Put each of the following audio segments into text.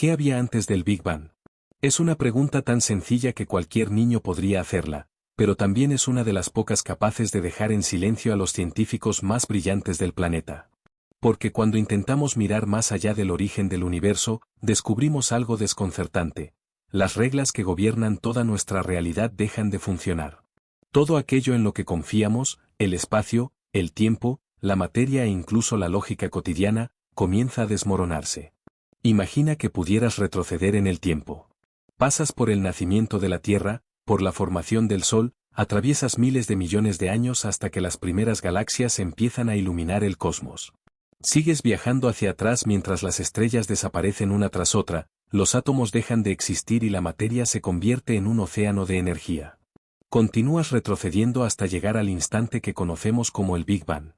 ¿Qué había antes del Big Bang? Es una pregunta tan sencilla que cualquier niño podría hacerla, pero también es una de las pocas capaces de dejar en silencio a los científicos más brillantes del planeta. Porque cuando intentamos mirar más allá del origen del universo, descubrimos algo desconcertante. Las reglas que gobiernan toda nuestra realidad dejan de funcionar. Todo aquello en lo que confiamos, el espacio, el tiempo, la materia e incluso la lógica cotidiana, comienza a desmoronarse. Imagina que pudieras retroceder en el tiempo. Pasas por el nacimiento de la Tierra, por la formación del Sol, atraviesas miles de millones de años hasta que las primeras galaxias empiezan a iluminar el cosmos. Sigues viajando hacia atrás mientras las estrellas desaparecen una tras otra, los átomos dejan de existir y la materia se convierte en un océano de energía. Continúas retrocediendo hasta llegar al instante que conocemos como el Big Bang.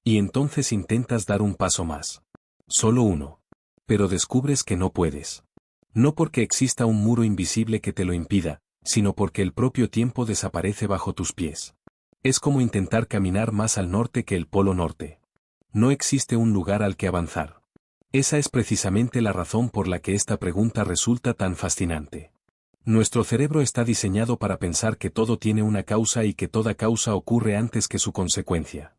Y entonces intentas dar un paso más. Solo uno. Pero descubres que no puedes. No porque exista un muro invisible que te lo impida, sino porque el propio tiempo desaparece bajo tus pies. Es como intentar caminar más al norte que el Polo Norte. No existe un lugar al que avanzar. Esa es precisamente la razón por la que esta pregunta resulta tan fascinante. Nuestro cerebro está diseñado para pensar que todo tiene una causa y que toda causa ocurre antes que su consecuencia.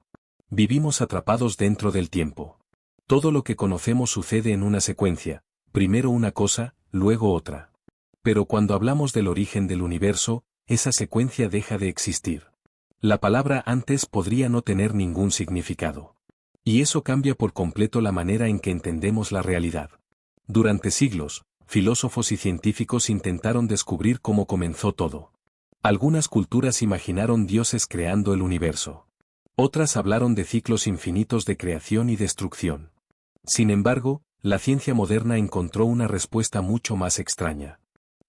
Vivimos atrapados dentro del tiempo. Todo lo que conocemos sucede en una secuencia, primero una cosa, luego otra. Pero cuando hablamos del origen del universo, esa secuencia deja de existir. La palabra antes podría no tener ningún significado. Y eso cambia por completo la manera en que entendemos la realidad. Durante siglos, filósofos y científicos intentaron descubrir cómo comenzó todo. Algunas culturas imaginaron dioses creando el universo. Otras hablaron de ciclos infinitos de creación y destrucción. Sin embargo, la ciencia moderna encontró una respuesta mucho más extraña.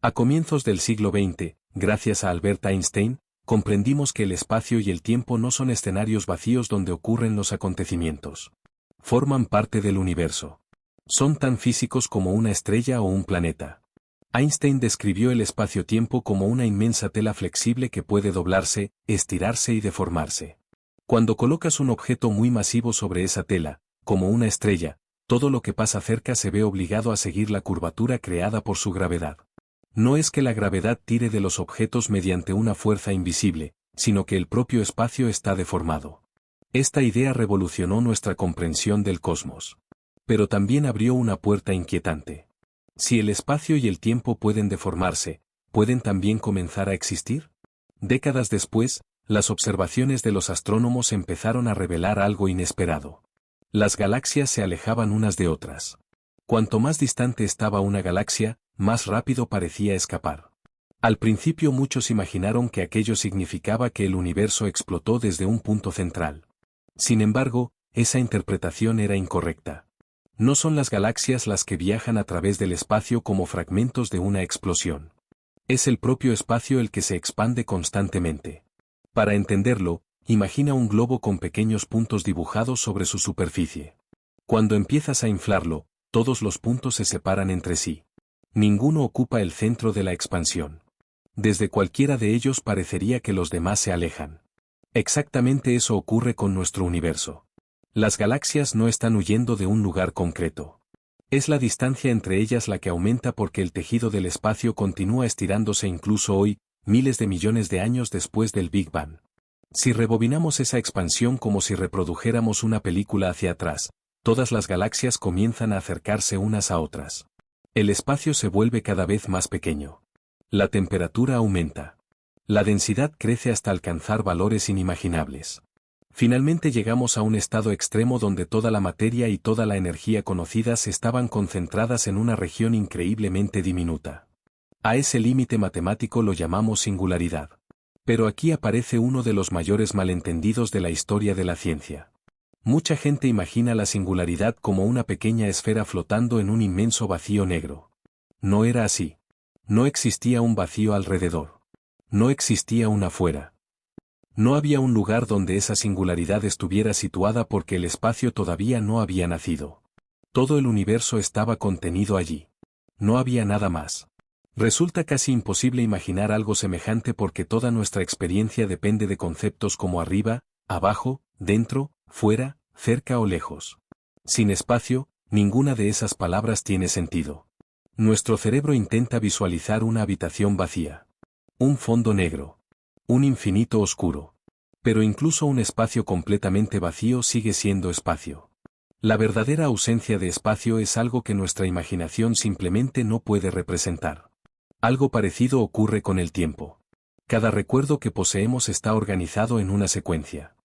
A comienzos del siglo XX, gracias a Albert Einstein, comprendimos que el espacio y el tiempo no son escenarios vacíos donde ocurren los acontecimientos. Forman parte del universo. Son tan físicos como una estrella o un planeta. Einstein describió el espacio-tiempo como una inmensa tela flexible que puede doblarse, estirarse y deformarse. Cuando colocas un objeto muy masivo sobre esa tela, como una estrella, todo lo que pasa cerca se ve obligado a seguir la curvatura creada por su gravedad. No es que la gravedad tire de los objetos mediante una fuerza invisible, sino que el propio espacio está deformado. Esta idea revolucionó nuestra comprensión del cosmos. Pero también abrió una puerta inquietante. Si el espacio y el tiempo pueden deformarse, ¿pueden también comenzar a existir? Décadas después, las observaciones de los astrónomos empezaron a revelar algo inesperado. Las galaxias se alejaban unas de otras. Cuanto más distante estaba una galaxia, más rápido parecía escapar. Al principio muchos imaginaron que aquello significaba que el universo explotó desde un punto central. Sin embargo, esa interpretación era incorrecta. No son las galaxias las que viajan a través del espacio como fragmentos de una explosión. Es el propio espacio el que se expande constantemente. Para entenderlo, imagina un globo con pequeños puntos dibujados sobre su superficie. Cuando empiezas a inflarlo, todos los puntos se separan entre sí. Ninguno ocupa el centro de la expansión. Desde cualquiera de ellos parecería que los demás se alejan. Exactamente eso ocurre con nuestro universo. Las galaxias no están huyendo de un lugar concreto. Es la distancia entre ellas la que aumenta porque el tejido del espacio continúa estirándose incluso hoy, miles de millones de años después del Big Bang. Si rebobinamos esa expansión como si reprodujéramos una película hacia atrás, todas las galaxias comienzan a acercarse unas a otras. El espacio se vuelve cada vez más pequeño. La temperatura aumenta. La densidad crece hasta alcanzar valores inimaginables. Finalmente llegamos a un estado extremo donde toda la materia y toda la energía conocidas estaban concentradas en una región increíblemente diminuta. A ese límite matemático lo llamamos singularidad. Pero aquí aparece uno de los mayores malentendidos de la historia de la ciencia. Mucha gente imagina la singularidad como una pequeña esfera flotando en un inmenso vacío negro. No era así. No existía un vacío alrededor. No existía un afuera. No había un lugar donde esa singularidad estuviera situada porque el espacio todavía no había nacido. Todo el universo estaba contenido allí. No había nada más. Resulta casi imposible imaginar algo semejante porque toda nuestra experiencia depende de conceptos como arriba, abajo, dentro, fuera, cerca o lejos. Sin espacio, ninguna de esas palabras tiene sentido. Nuestro cerebro intenta visualizar una habitación vacía. Un fondo negro. Un infinito oscuro. Pero incluso un espacio completamente vacío sigue siendo espacio. La verdadera ausencia de espacio es algo que nuestra imaginación simplemente no puede representar. Algo parecido ocurre con el tiempo. Cada recuerdo que poseemos está organizado en una secuencia.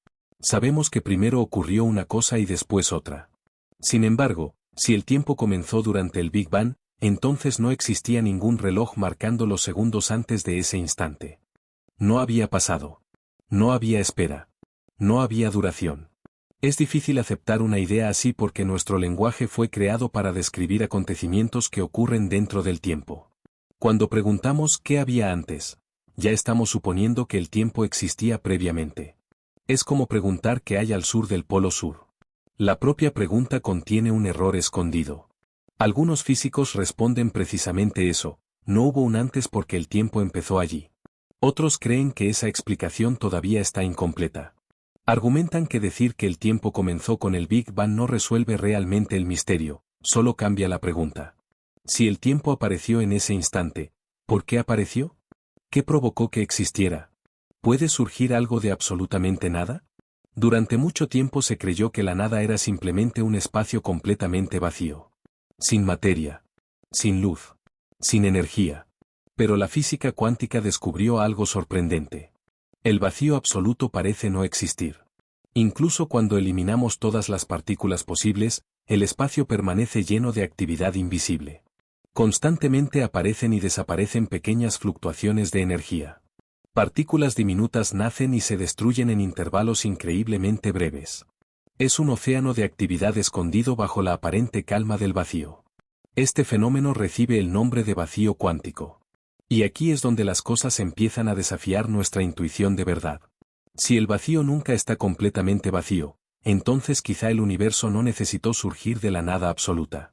Sabemos que primero ocurrió una cosa y después otra. Sin embargo, si el tiempo comenzó durante el Big Bang, entonces no existía ningún reloj marcando los segundos antes de ese instante. No había pasado. No había espera. No había duración. Es difícil aceptar una idea así porque nuestro lenguaje fue creado para describir acontecimientos que ocurren dentro del tiempo. Cuando preguntamos ¿qué había antes?, ya estamos suponiendo que el tiempo existía previamente. Es como preguntar qué hay al sur del Polo Sur. La propia pregunta contiene un error escondido. Algunos físicos responden precisamente eso: no hubo un antes porque el tiempo empezó allí. Otros creen que esa explicación todavía está incompleta. Argumentan que decir que el tiempo comenzó con el Big Bang no resuelve realmente el misterio, solo cambia la pregunta. Si el tiempo apareció en ese instante, ¿por qué apareció? ¿Qué provocó que existiera? ¿Puede surgir algo de absolutamente nada? Durante mucho tiempo se creyó que la nada era simplemente un espacio completamente vacío. Sin materia. Sin luz. Sin energía. Pero la física cuántica descubrió algo sorprendente. El vacío absoluto parece no existir. Incluso cuando eliminamos todas las partículas posibles, el espacio permanece lleno de actividad invisible. Constantemente aparecen y desaparecen pequeñas fluctuaciones de energía. Partículas diminutas nacen y se destruyen en intervalos increíblemente breves. Es un océano de actividad escondido bajo la aparente calma del vacío. Este fenómeno recibe el nombre de vacío cuántico. Y aquí es donde las cosas empiezan a desafiar nuestra intuición de verdad. Si el vacío nunca está completamente vacío, entonces quizá el universo no necesitó surgir de la nada absoluta.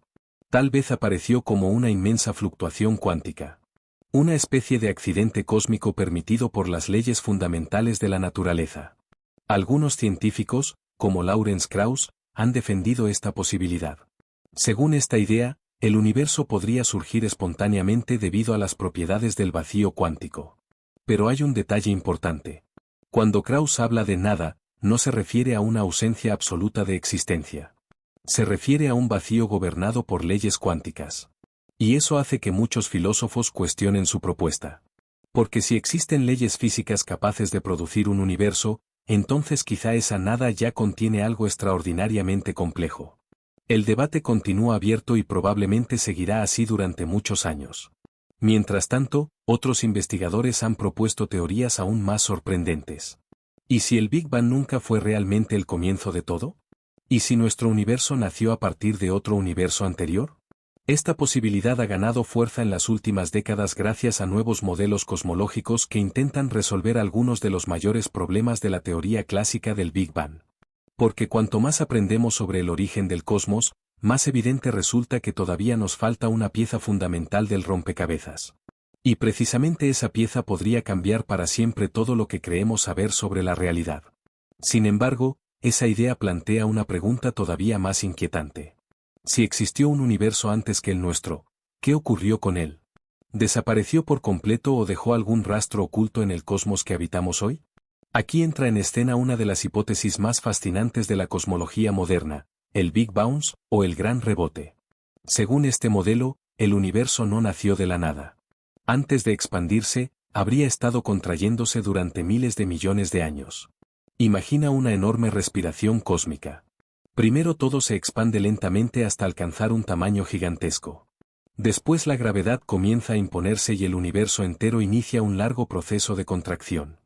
Tal vez apareció como una inmensa fluctuación cuántica. Una especie de accidente cósmico permitido por las leyes fundamentales de la naturaleza. Algunos científicos, como Lawrence Krauss, han defendido esta posibilidad. Según esta idea, el universo podría surgir espontáneamente debido a las propiedades del vacío cuántico. Pero hay un detalle importante. Cuando Krauss habla de nada, no se refiere a una ausencia absoluta de existencia. Se refiere a un vacío gobernado por leyes cuánticas. Y eso hace que muchos filósofos cuestionen su propuesta. Porque si existen leyes físicas capaces de producir un universo, entonces quizá esa nada ya contiene algo extraordinariamente complejo. El debate continúa abierto y probablemente seguirá así durante muchos años. Mientras tanto, otros investigadores han propuesto teorías aún más sorprendentes. ¿Y si el Big Bang nunca fue realmente el comienzo de todo? ¿Y si nuestro universo nació a partir de otro universo anterior? Esta posibilidad ha ganado fuerza en las últimas décadas gracias a nuevos modelos cosmológicos que intentan resolver algunos de los mayores problemas de la teoría clásica del Big Bang. Porque cuanto más aprendemos sobre el origen del cosmos, más evidente resulta que todavía nos falta una pieza fundamental del rompecabezas. Y precisamente esa pieza podría cambiar para siempre todo lo que creemos saber sobre la realidad. Sin embargo, esa idea plantea una pregunta todavía más inquietante. Si existió un universo antes que el nuestro, ¿qué ocurrió con él? ¿Desapareció por completo o dejó algún rastro oculto en el cosmos que habitamos hoy? Aquí entra en escena una de las hipótesis más fascinantes de la cosmología moderna, el Big Bounce, o el gran rebote. Según este modelo, el universo no nació de la nada. Antes de expandirse, habría estado contrayéndose durante miles de millones de años. Imagina una enorme respiración cósmica. Primero todo se expande lentamente hasta alcanzar un tamaño gigantesco. Después la gravedad comienza a imponerse y el universo entero inicia un largo proceso de contracción.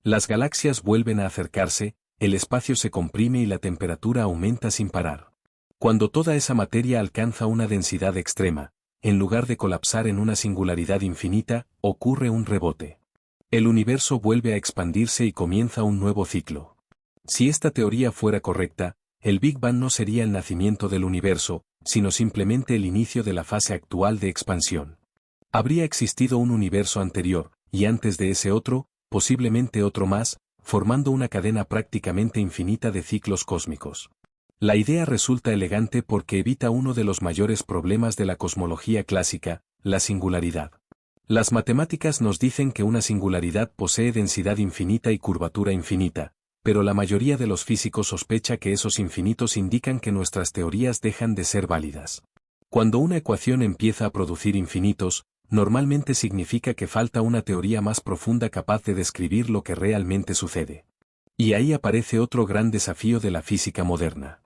Las galaxias vuelven a acercarse, el espacio se comprime y la temperatura aumenta sin parar. Cuando toda esa materia alcanza una densidad extrema, en lugar de colapsar en una singularidad infinita, ocurre un rebote. El universo vuelve a expandirse y comienza un nuevo ciclo. Si esta teoría fuera correcta, el Big Bang no sería el nacimiento del universo, sino simplemente el inicio de la fase actual de expansión. Habría existido un universo anterior, y antes de ese otro, posiblemente otro más, formando una cadena prácticamente infinita de ciclos cósmicos. La idea resulta elegante porque evita uno de los mayores problemas de la cosmología clásica, la singularidad. Las matemáticas nos dicen que una singularidad posee densidad infinita y curvatura infinita, pero la mayoría de los físicos sospecha que esos infinitos indican que nuestras teorías dejan de ser válidas. Cuando una ecuación empieza a producir infinitos, normalmente significa que falta una teoría más profunda capaz de describir lo que realmente sucede. Y ahí aparece otro gran desafío de la física moderna.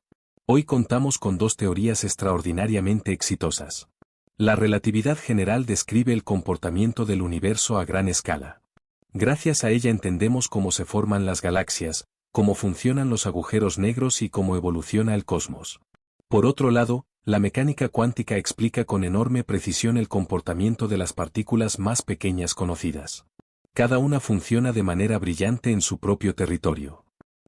Hoy contamos con dos teorías extraordinariamente exitosas. La relatividad general describe el comportamiento del universo a gran escala. Gracias a ella entendemos cómo se forman las galaxias, cómo funcionan los agujeros negros y cómo evoluciona el cosmos. Por otro lado, la mecánica cuántica explica con enorme precisión el comportamiento de las partículas más pequeñas conocidas. Cada una funciona de manera brillante en su propio territorio.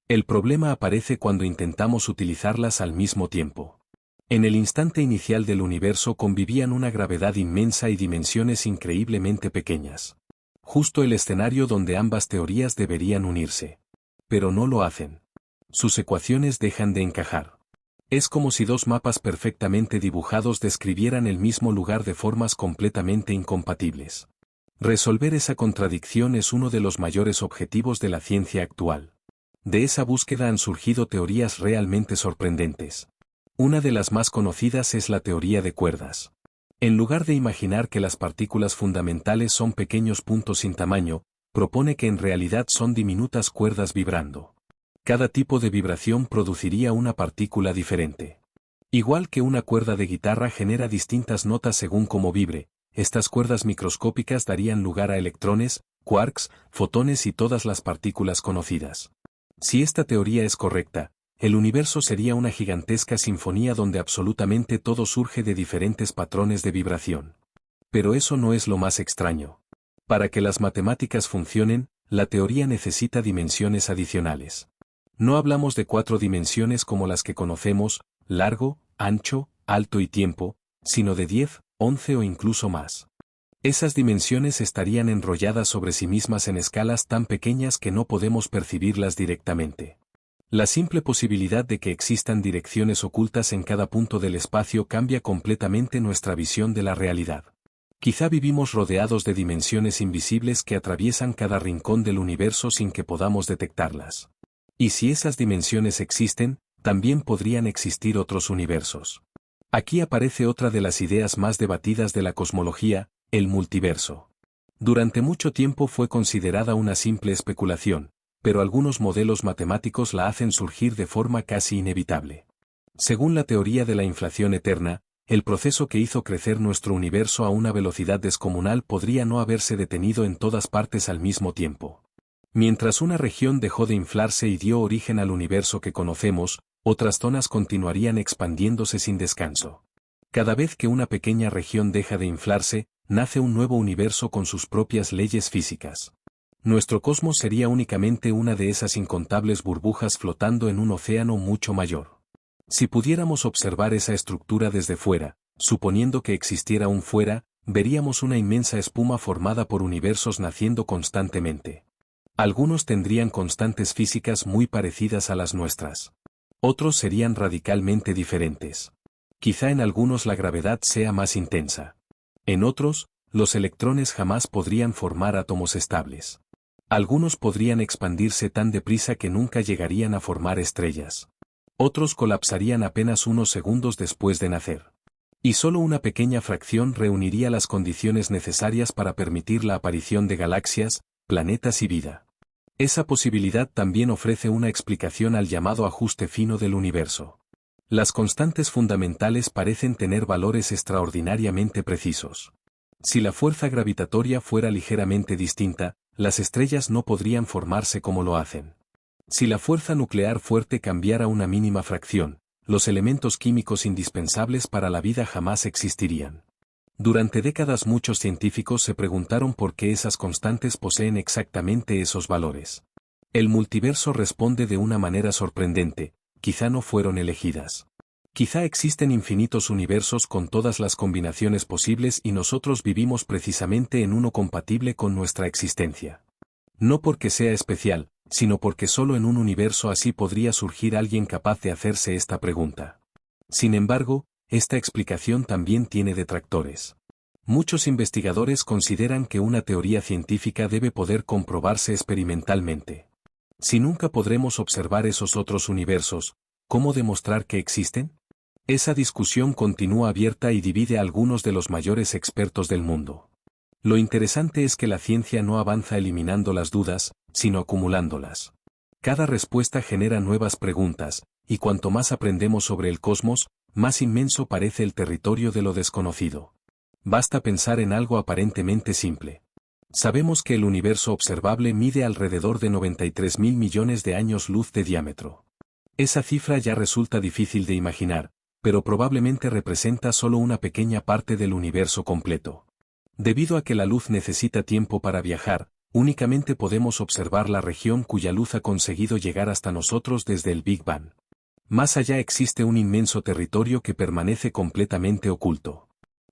El problema aparece cuando intentamos utilizarlas al mismo tiempo. En el instante inicial del universo convivían una gravedad inmensa y dimensiones increíblemente pequeñas. Justo el escenario donde ambas teorías deberían unirse. Pero no lo hacen. Sus ecuaciones dejan de encajar. Es como si dos mapas perfectamente dibujados describieran el mismo lugar de formas completamente incompatibles. Resolver esa contradicción es uno de los mayores objetivos de la ciencia actual. De esa búsqueda han surgido teorías realmente sorprendentes. Una de las más conocidas es la teoría de cuerdas. En lugar de imaginar que las partículas fundamentales son pequeños puntos sin tamaño, propone que en realidad son diminutas cuerdas vibrando. Cada tipo de vibración produciría una partícula diferente. Igual que una cuerda de guitarra genera distintas notas según cómo vibre, estas cuerdas microscópicas darían lugar a electrones, quarks, fotones y todas las partículas conocidas. Si esta teoría es correcta, el universo sería una gigantesca sinfonía donde absolutamente todo surge de diferentes patrones de vibración. Pero eso no es lo más extraño. Para que las matemáticas funcionen, la teoría necesita dimensiones adicionales. No hablamos de 4 dimensiones como las que conocemos, largo, ancho, alto y tiempo, sino de 10, 11 o incluso más. Esas dimensiones estarían enrolladas sobre sí mismas en escalas tan pequeñas que no podemos percibirlas directamente. La simple posibilidad de que existan direcciones ocultas en cada punto del espacio cambia completamente nuestra visión de la realidad. Quizá vivimos rodeados de dimensiones invisibles que atraviesan cada rincón del universo sin que podamos detectarlas. Y si esas dimensiones existen, también podrían existir otros universos. Aquí aparece otra de las ideas más debatidas de la cosmología, el multiverso. Durante mucho tiempo fue considerada una simple especulación, pero algunos modelos matemáticos la hacen surgir de forma casi inevitable. Según la teoría de la inflación eterna, el proceso que hizo crecer nuestro universo a una velocidad descomunal podría no haberse detenido en todas partes al mismo tiempo. Mientras una región dejó de inflarse y dio origen al universo que conocemos, otras zonas continuarían expandiéndose sin descanso. Cada vez que una pequeña región deja de inflarse, nace un nuevo universo con sus propias leyes físicas. Nuestro cosmos sería únicamente una de esas incontables burbujas flotando en un océano mucho mayor. Si pudiéramos observar esa estructura desde fuera, suponiendo que existiera un fuera, veríamos una inmensa espuma formada por universos naciendo constantemente. Algunos tendrían constantes físicas muy parecidas a las nuestras. Otros serían radicalmente diferentes. Quizá en algunos la gravedad sea más intensa. En otros, los electrones jamás podrían formar átomos estables. Algunos podrían expandirse tan deprisa que nunca llegarían a formar estrellas. Otros colapsarían apenas unos segundos después de nacer. Y solo una pequeña fracción reuniría las condiciones necesarias para permitir la aparición de galaxias, planetas y vida. Esa posibilidad también ofrece una explicación al llamado ajuste fino del universo. Las constantes fundamentales parecen tener valores extraordinariamente precisos. Si la fuerza gravitatoria fuera ligeramente distinta, las estrellas no podrían formarse como lo hacen. Si la fuerza nuclear fuerte cambiara una mínima fracción, los elementos químicos indispensables para la vida jamás existirían. Durante décadas muchos científicos se preguntaron por qué esas constantes poseen exactamente esos valores. El multiverso responde de una manera sorprendente, quizá no fueron elegidas. Quizá existen infinitos universos con todas las combinaciones posibles y nosotros vivimos precisamente en uno compatible con nuestra existencia. No porque sea especial, sino porque solo en un universo así podría surgir alguien capaz de hacerse esta pregunta. Sin embargo, esta explicación también tiene detractores. Muchos investigadores consideran que una teoría científica debe poder comprobarse experimentalmente. Si nunca podremos observar esos otros universos, ¿cómo demostrar que existen? Esa discusión continúa abierta y divide a algunos de los mayores expertos del mundo. Lo interesante es que la ciencia no avanza eliminando las dudas, sino acumulándolas. Cada respuesta genera nuevas preguntas, y cuanto más aprendemos sobre el cosmos, más inmenso parece el territorio de lo desconocido. Basta pensar en algo aparentemente simple. Sabemos que el universo observable mide alrededor de 93.000 millones de años luz de diámetro. Esa cifra ya resulta difícil de imaginar, pero probablemente representa solo una pequeña parte del universo completo. Debido a que la luz necesita tiempo para viajar, únicamente podemos observar la región cuya luz ha conseguido llegar hasta nosotros desde el Big Bang. Más allá existe un inmenso territorio que permanece completamente oculto.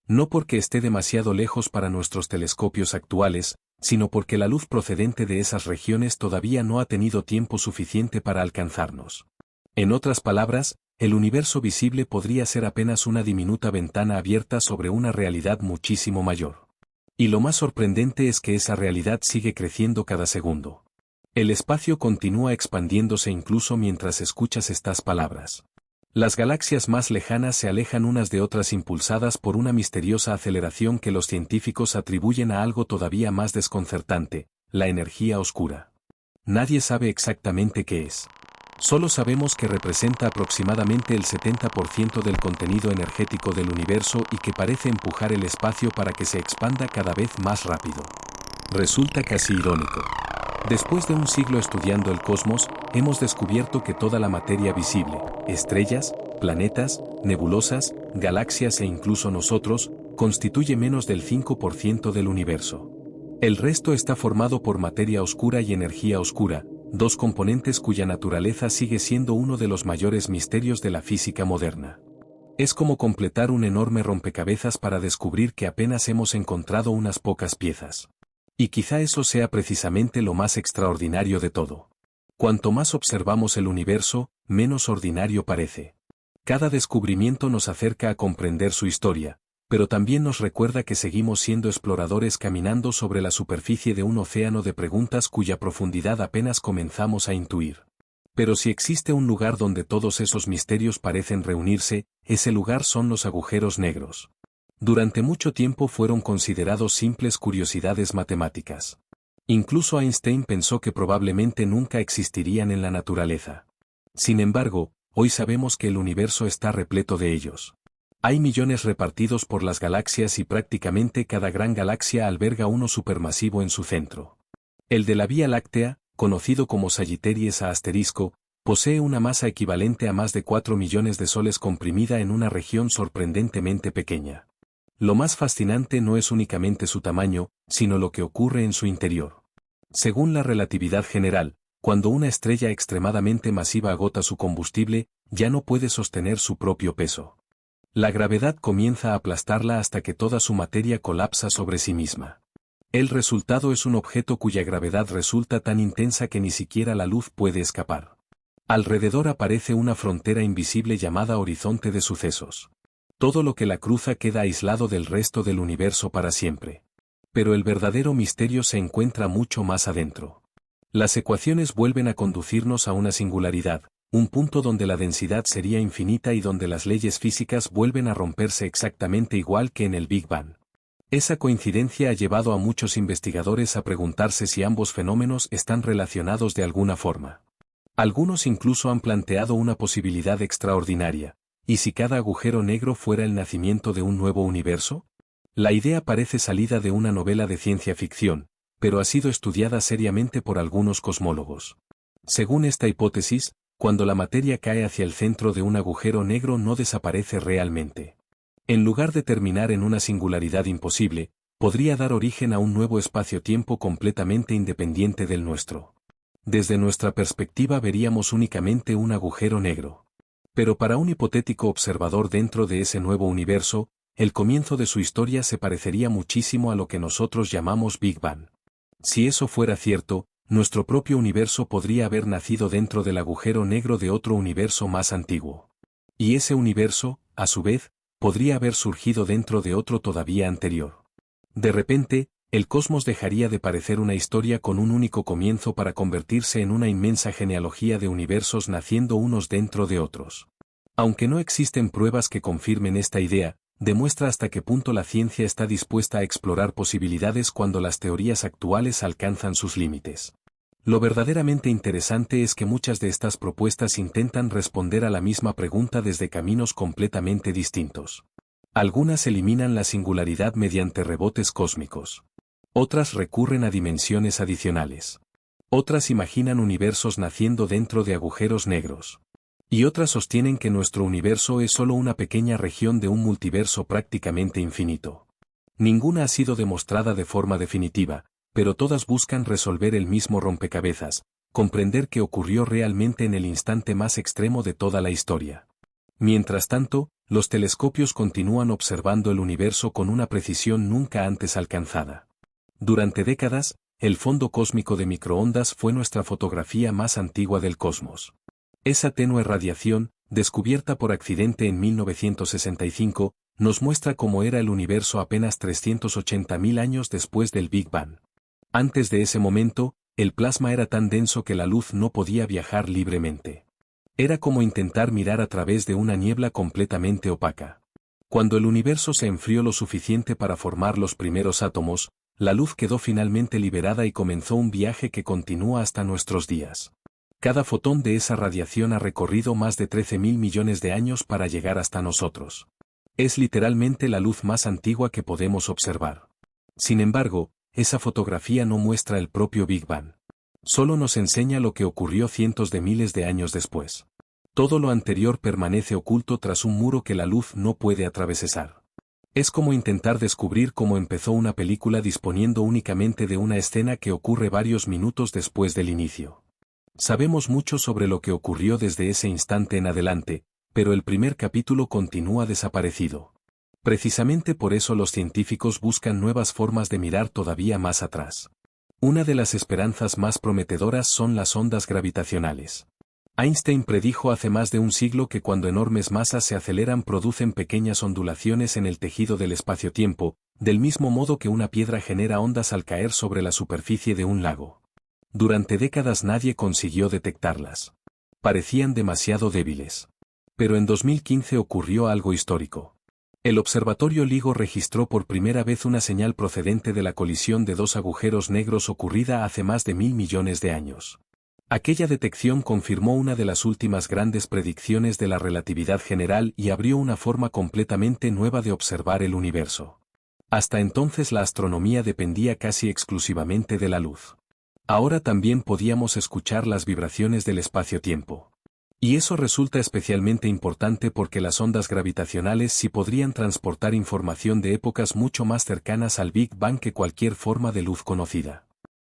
No porque esté demasiado lejos para nuestros telescopios actuales, sino porque la luz procedente de esas regiones todavía no ha tenido tiempo suficiente para alcanzarnos. En otras palabras, el universo visible podría ser apenas una diminuta ventana abierta sobre una realidad muchísimo mayor. Y lo más sorprendente es que esa realidad sigue creciendo cada segundo. El espacio continúa expandiéndose incluso mientras escuchas estas palabras. Las galaxias más lejanas se alejan unas de otras impulsadas por una misteriosa aceleración que los científicos atribuyen a algo todavía más desconcertante, la energía oscura. Nadie sabe exactamente qué es. Solo sabemos que representa aproximadamente el 70% del contenido energético del universo y que parece empujar el espacio para que se expanda cada vez más rápido. Resulta casi irónico. Después de un siglo estudiando el cosmos, hemos descubierto que toda la materia visible, estrellas, planetas, nebulosas, galaxias e incluso nosotros, constituye menos del 5% del universo. El resto está formado por materia oscura y energía oscura, dos componentes cuya naturaleza sigue siendo uno de los mayores misterios de la física moderna. Es como completar un enorme rompecabezas para descubrir que apenas hemos encontrado unas pocas piezas. Y quizá eso sea precisamente lo más extraordinario de todo. Cuanto más observamos el universo, menos ordinario parece. Cada descubrimiento nos acerca a comprender su historia, pero también nos recuerda que seguimos siendo exploradores caminando sobre la superficie de un océano de preguntas cuya profundidad apenas comenzamos a intuir. Pero si existe un lugar donde todos esos misterios parecen reunirse, ese lugar son los agujeros negros. Durante mucho tiempo fueron considerados simples curiosidades matemáticas. Incluso Einstein pensó que probablemente nunca existirían en la naturaleza. Sin embargo, hoy sabemos que el universo está repleto de ellos. Hay millones repartidos por las galaxias y prácticamente cada gran galaxia alberga uno supermasivo en su centro. El de la Vía Láctea, conocido como Sagittarius A*, posee una masa equivalente a más de 4 millones de soles comprimida en una región sorprendentemente pequeña. Lo más fascinante no es únicamente su tamaño, sino lo que ocurre en su interior. Según la relatividad general, cuando una estrella extremadamente masiva agota su combustible, ya no puede sostener su propio peso. La gravedad comienza a aplastarla hasta que toda su materia colapsa sobre sí misma. El resultado es un objeto cuya gravedad resulta tan intensa que ni siquiera la luz puede escapar. Alrededor aparece una frontera invisible llamada horizonte de sucesos. Todo lo que la cruza queda aislado del resto del universo para siempre. Pero el verdadero misterio se encuentra mucho más adentro. Las ecuaciones vuelven a conducirnos a una singularidad, un punto donde la densidad sería infinita y donde las leyes físicas vuelven a romperse exactamente igual que en el Big Bang. Esa coincidencia ha llevado a muchos investigadores a preguntarse si ambos fenómenos están relacionados de alguna forma. Algunos incluso han planteado una posibilidad extraordinaria: ¿y si cada agujero negro fuera el nacimiento de un nuevo universo? La idea parece salida de una novela de ciencia ficción, pero ha sido estudiada seriamente por algunos cosmólogos. Según esta hipótesis, cuando la materia cae hacia el centro de un agujero negro no desaparece realmente. En lugar de terminar en una singularidad imposible, podría dar origen a un nuevo espacio-tiempo completamente independiente del nuestro. Desde nuestra perspectiva veríamos únicamente un agujero negro. Pero para un hipotético observador dentro de ese nuevo universo, el comienzo de su historia se parecería muchísimo a lo que nosotros llamamos Big Bang. Si eso fuera cierto, nuestro propio universo podría haber nacido dentro del agujero negro de otro universo más antiguo. Y ese universo, a su vez, podría haber surgido dentro de otro todavía anterior. De repente, el cosmos dejaría de parecer una historia con un único comienzo para convertirse en una inmensa genealogía de universos naciendo unos dentro de otros. Aunque no existen pruebas que confirmen esta idea, demuestra hasta qué punto la ciencia está dispuesta a explorar posibilidades cuando las teorías actuales alcanzan sus límites. Lo verdaderamente interesante es que muchas de estas propuestas intentan responder a la misma pregunta desde caminos completamente distintos. Algunas eliminan la singularidad mediante rebotes cósmicos. Otras recurren a dimensiones adicionales. Otras imaginan universos naciendo dentro de agujeros negros. Y otras sostienen que nuestro universo es solo una pequeña región de un multiverso prácticamente infinito. Ninguna ha sido demostrada de forma definitiva, pero todas buscan resolver el mismo rompecabezas, comprender qué ocurrió realmente en el instante más extremo de toda la historia. Mientras tanto, los telescopios continúan observando el universo con una precisión nunca antes alcanzada. Durante décadas, el fondo cósmico de microondas fue nuestra fotografía más antigua del cosmos. Esa tenue radiación, descubierta por accidente en 1965, nos muestra cómo era el universo apenas 380.000 años después del Big Bang. Antes de ese momento, el plasma era tan denso que la luz no podía viajar libremente. Era como intentar mirar a través de una niebla completamente opaca. Cuando el universo se enfrió lo suficiente para formar los primeros átomos, la luz quedó finalmente liberada y comenzó un viaje que continúa hasta nuestros días. Cada fotón de esa radiación ha recorrido más de 13.000 millones de años para llegar hasta nosotros. Es literalmente la luz más antigua que podemos observar. Sin embargo, esa fotografía no muestra el propio Big Bang. Solo nos enseña lo que ocurrió cientos de miles de años después. Todo lo anterior permanece oculto tras un muro que la luz no puede atravesar. Es como intentar descubrir cómo empezó una película disponiendo únicamente de una escena que ocurre varios minutos después del inicio. Sabemos mucho sobre lo que ocurrió desde ese instante en adelante, pero el primer capítulo continúa desaparecido. Precisamente por eso los científicos buscan nuevas formas de mirar todavía más atrás. Una de las esperanzas más prometedoras son las ondas gravitacionales. Einstein predijo hace más de un siglo que cuando enormes masas se aceleran producen pequeñas ondulaciones en el tejido del espacio-tiempo, del mismo modo que una piedra genera ondas al caer sobre la superficie de un lago. Durante décadas nadie consiguió detectarlas. Parecían demasiado débiles. Pero en 2015 ocurrió algo histórico. El observatorio LIGO registró por primera vez una señal procedente de la colisión de dos agujeros negros ocurrida hace más de 1.000 millones de años. Aquella detección confirmó una de las últimas grandes predicciones de la relatividad general y abrió una forma completamente nueva de observar el universo. Hasta entonces la astronomía dependía casi exclusivamente de la luz. Ahora también podíamos escuchar las vibraciones del espacio-tiempo. Y eso resulta especialmente importante porque las ondas gravitacionales sí podrían transportar información de épocas mucho más cercanas al Big Bang que cualquier forma de luz conocida.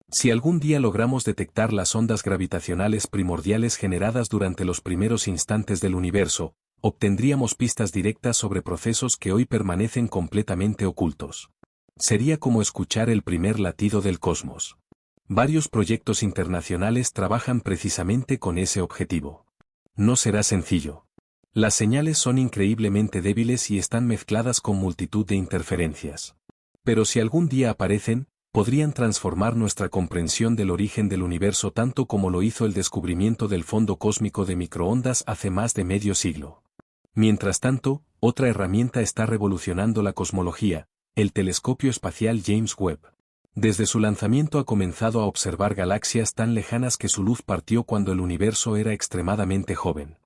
Si algún día logramos detectar las ondas gravitacionales primordiales generadas durante los primeros instantes del universo, obtendríamos pistas directas sobre procesos que hoy permanecen completamente ocultos. Sería como escuchar el primer latido del cosmos. Varios proyectos internacionales trabajan precisamente con ese objetivo. No será sencillo. Las señales son increíblemente débiles y están mezcladas con multitud de interferencias. Pero si algún día aparecen, podrían transformar nuestra comprensión del origen del universo tanto como lo hizo el descubrimiento del fondo cósmico de microondas hace más de medio siglo. Mientras tanto, otra herramienta está revolucionando la cosmología, el telescopio espacial James Webb. Desde su lanzamiento ha comenzado a observar galaxias tan lejanas que su luz partió cuando el universo era extremadamente joven.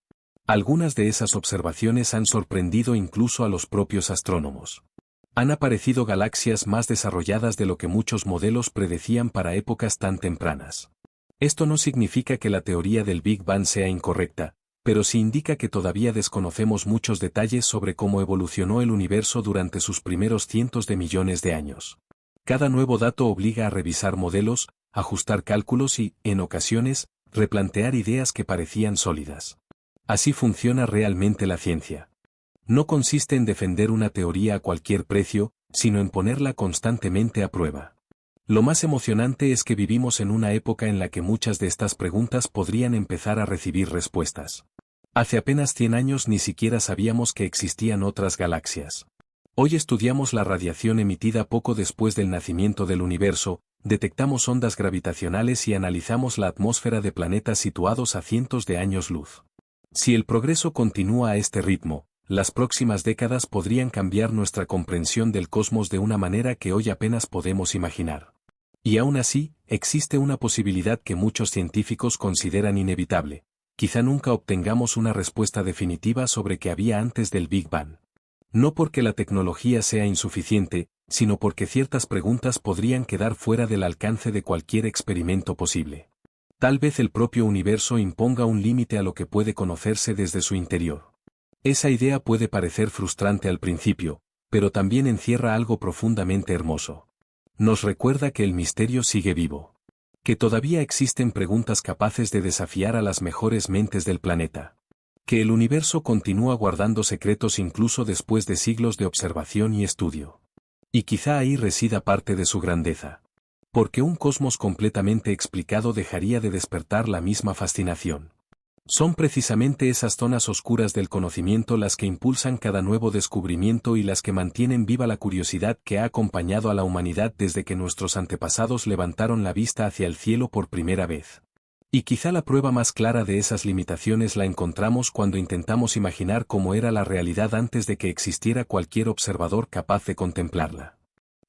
Algunas de esas observaciones han sorprendido incluso a los propios astrónomos. Han aparecido galaxias más desarrolladas de lo que muchos modelos predecían para épocas tan tempranas. Esto no significa que la teoría del Big Bang sea incorrecta, pero sí indica que todavía desconocemos muchos detalles sobre cómo evolucionó el universo durante sus primeros cientos de millones de años. Cada nuevo dato obliga a revisar modelos, ajustar cálculos y, en ocasiones, replantear ideas que parecían sólidas. Así funciona realmente la ciencia. No consiste en defender una teoría a cualquier precio, sino en ponerla constantemente a prueba. Lo más emocionante es que vivimos en una época en la que muchas de estas preguntas podrían empezar a recibir respuestas. Hace apenas 100 años ni siquiera sabíamos que existían otras galaxias. Hoy estudiamos la radiación emitida poco después del nacimiento del universo, detectamos ondas gravitacionales y analizamos la atmósfera de planetas situados a cientos de años luz. Si el progreso continúa a este ritmo, las próximas décadas podrían cambiar nuestra comprensión del cosmos de una manera que hoy apenas podemos imaginar. Y aún así, existe una posibilidad que muchos científicos consideran inevitable. Quizá nunca obtengamos una respuesta definitiva sobre qué había antes del Big Bang. No porque la tecnología sea insuficiente, sino porque ciertas preguntas podrían quedar fuera del alcance de cualquier experimento posible. Tal vez el propio universo imponga un límite a lo que puede conocerse desde su interior. Esa idea puede parecer frustrante al principio, pero también encierra algo profundamente hermoso. Nos recuerda que el misterio sigue vivo. Que todavía existen preguntas capaces de desafiar a las mejores mentes del planeta. Que el universo continúa guardando secretos incluso después de siglos de observación y estudio. Y quizá ahí resida parte de su grandeza. Porque un cosmos completamente explicado dejaría de despertar la misma fascinación. Son precisamente esas zonas oscuras del conocimiento las que impulsan cada nuevo descubrimiento y las que mantienen viva la curiosidad que ha acompañado a la humanidad desde que nuestros antepasados levantaron la vista hacia el cielo por primera vez. Y quizá la prueba más clara de esas limitaciones la encontramos cuando intentamos imaginar cómo era la realidad antes de que existiera cualquier observador capaz de contemplarla.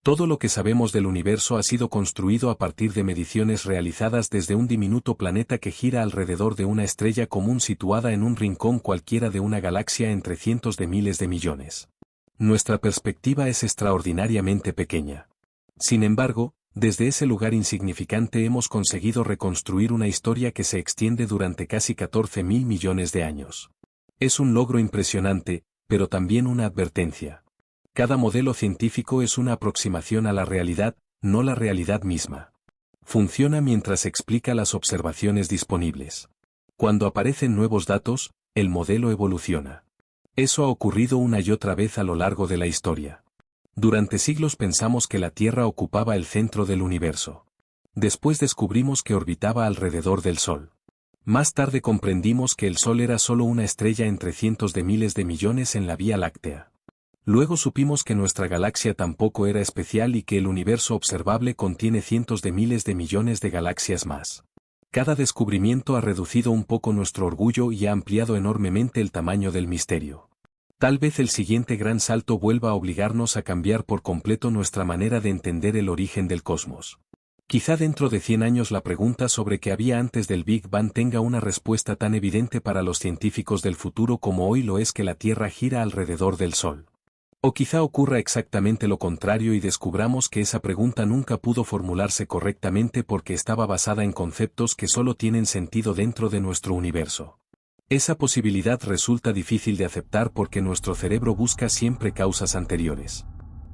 Todo lo que sabemos del universo ha sido construido a partir de mediciones realizadas desde un diminuto planeta que gira alrededor de una estrella común situada en un rincón cualquiera de una galaxia entre cientos de miles de millones. Nuestra perspectiva es extraordinariamente pequeña. Sin embargo, desde ese lugar insignificante hemos conseguido reconstruir una historia que se extiende durante casi 14.000 millones de años. Es un logro impresionante, pero también una advertencia. Cada modelo científico es una aproximación a la realidad, no la realidad misma. Funciona mientras explica las observaciones disponibles. Cuando aparecen nuevos datos, el modelo evoluciona. Eso ha ocurrido una y otra vez a lo largo de la historia. Durante siglos pensamos que la Tierra ocupaba el centro del universo. Después descubrimos que orbitaba alrededor del Sol. Más tarde comprendimos que el Sol era solo una estrella entre cientos de miles de millones en la Vía Láctea. Luego supimos que nuestra galaxia tampoco era especial y que el universo observable contiene cientos de miles de millones de galaxias más. Cada descubrimiento ha reducido un poco nuestro orgullo y ha ampliado enormemente el tamaño del misterio. Tal vez el siguiente gran salto vuelva a obligarnos a cambiar por completo nuestra manera de entender el origen del cosmos. Quizá dentro de 100 años la pregunta sobre qué había antes del Big Bang tenga una respuesta tan evidente para los científicos del futuro como hoy lo es que la Tierra gira alrededor del Sol. O quizá ocurra exactamente lo contrario y descubramos que esa pregunta nunca pudo formularse correctamente porque estaba basada en conceptos que solo tienen sentido dentro de nuestro universo. Esa posibilidad resulta difícil de aceptar porque nuestro cerebro busca siempre causas anteriores.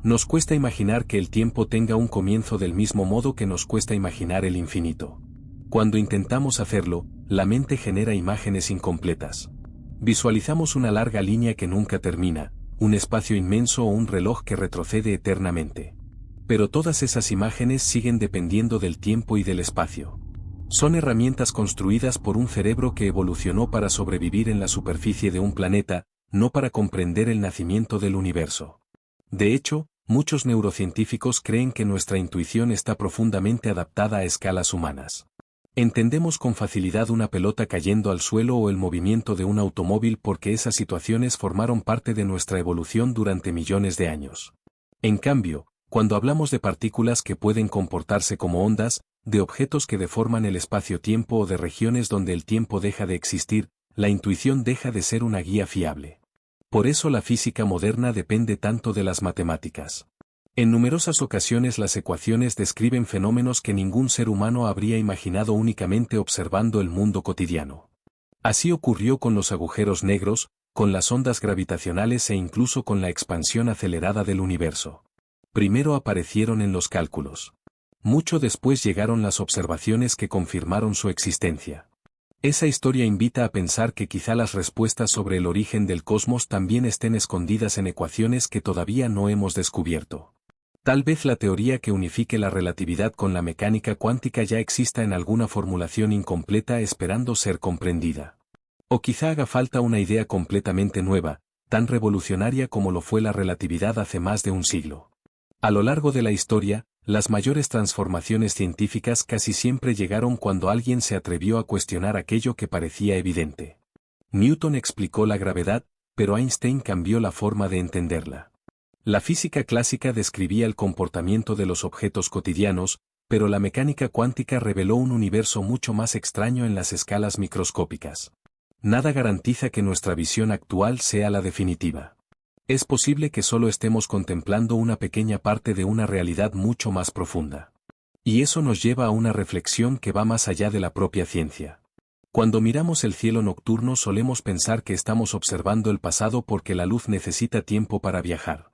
Nos cuesta imaginar que el tiempo tenga un comienzo del mismo modo que nos cuesta imaginar el infinito. Cuando intentamos hacerlo, la mente genera imágenes incompletas. Visualizamos una larga línea que nunca termina, un espacio inmenso o un reloj que retrocede eternamente. Pero todas esas imágenes siguen dependiendo del tiempo y del espacio. Son herramientas construidas por un cerebro que evolucionó para sobrevivir en la superficie de un planeta, no para comprender el nacimiento del universo. De hecho, muchos neurocientíficos creen que nuestra intuición está profundamente adaptada a escalas humanas. Entendemos con facilidad una pelota cayendo al suelo o el movimiento de un automóvil porque esas situaciones formaron parte de nuestra evolución durante millones de años. En cambio, cuando hablamos de partículas que pueden comportarse como ondas, de objetos que deforman el espacio-tiempo o de regiones donde el tiempo deja de existir, la intuición deja de ser una guía fiable. Por eso la física moderna depende tanto de las matemáticas. En numerosas ocasiones las ecuaciones describen fenómenos que ningún ser humano habría imaginado únicamente observando el mundo cotidiano. Así ocurrió con los agujeros negros, con las ondas gravitacionales e incluso con la expansión acelerada del universo. Primero aparecieron en los cálculos. Mucho después llegaron las observaciones que confirmaron su existencia. Esa historia invita a pensar que quizá las respuestas sobre el origen del cosmos también estén escondidas en ecuaciones que todavía no hemos descubierto. Tal vez la teoría que unifique la relatividad con la mecánica cuántica ya exista en alguna formulación incompleta esperando ser comprendida. O quizá haga falta una idea completamente nueva, tan revolucionaria como lo fue la relatividad hace más de un siglo. A lo largo de la historia, las mayores transformaciones científicas casi siempre llegaron cuando alguien se atrevió a cuestionar aquello que parecía evidente. Newton explicó la gravedad, pero Einstein cambió la forma de entenderla. La física clásica describía el comportamiento de los objetos cotidianos, pero la mecánica cuántica reveló un universo mucho más extraño en las escalas microscópicas. Nada garantiza que nuestra visión actual sea la definitiva. Es posible que solo estemos contemplando una pequeña parte de una realidad mucho más profunda. Y eso nos lleva a una reflexión que va más allá de la propia ciencia. Cuando miramos el cielo nocturno solemos pensar que estamos observando el pasado porque la luz necesita tiempo para viajar.